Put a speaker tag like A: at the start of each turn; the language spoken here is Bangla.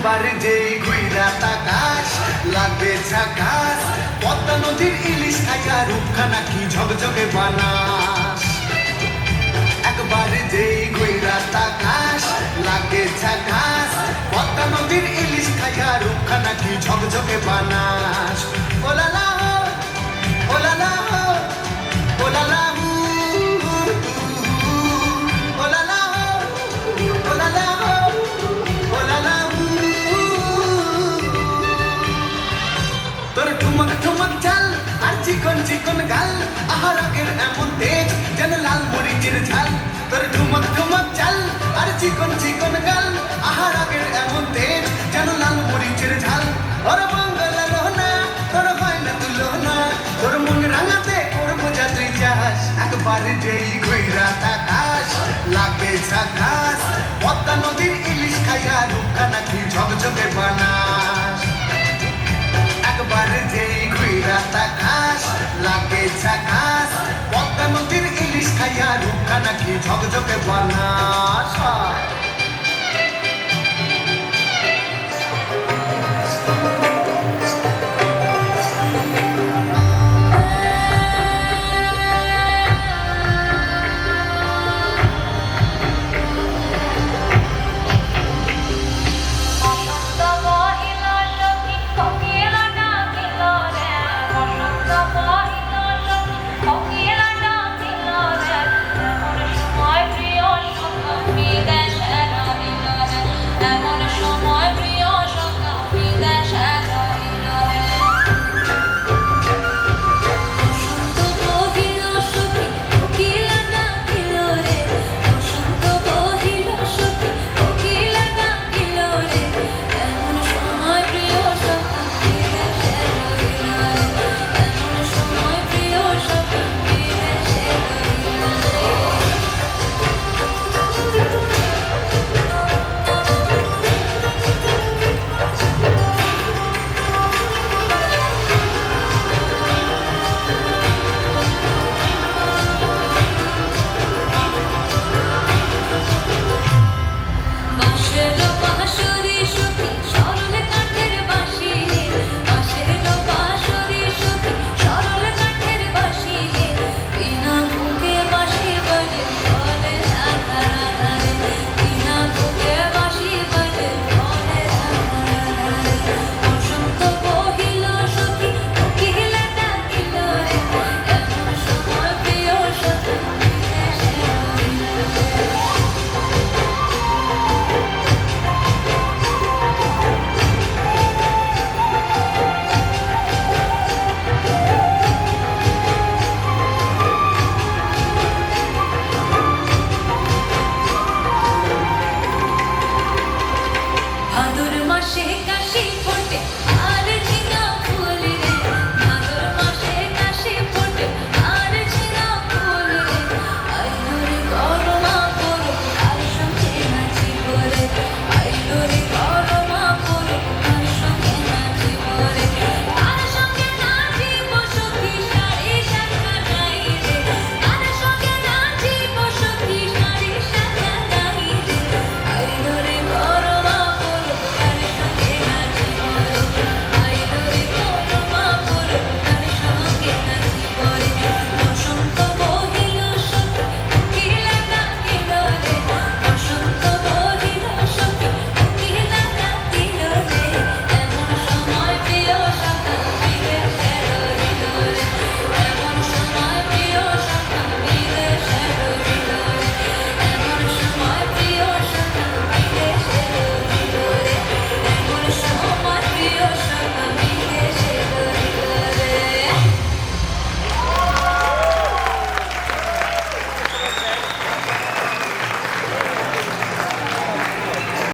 A: একবার যেই ঘুইরা তাকাস লাগে ঝাকাস, পদ্মা নদীর ইলিশ খাইয়া রূপখানা কি ঝকঝকে বানাস। একবার যেই ঘুইরা তাকাস লাগে ঝাকাস, পদ্মা নদীর ইলিশ খাইয়া রূপখানা কি ঝকঝকে বানাস। ওলালা ওলালা ওলালা ঠুমক ঠুমক চাল আর চিকন চিকন গাল, আহার আগের এমন তেজ যেন লাল মরিচের ঝাল। তোর ঠুমক ঠুমক চাল আর চিকন চিকন গাল, আহার আগের এমন তেজ যেন লাল মরিচের ঝাল। ওর বাংলা লোহনা তোর হয় না তুলনা, তোর মন রাঙাতে করবো যা তুই চাস। একবার যেই ঘুইরা তাকাস লাগে ঝাকাস, পদ্মা নদীর ইলিশ খাইয়া রূপখানা কি ঝকঝকে বানাস। একবার যেই ঘুইরা তাকাস লাগে ঝাকাস, পদ্মা নদীর ইলিশ খাইয়া রূপখানা কি ঝকঝকে বানাস।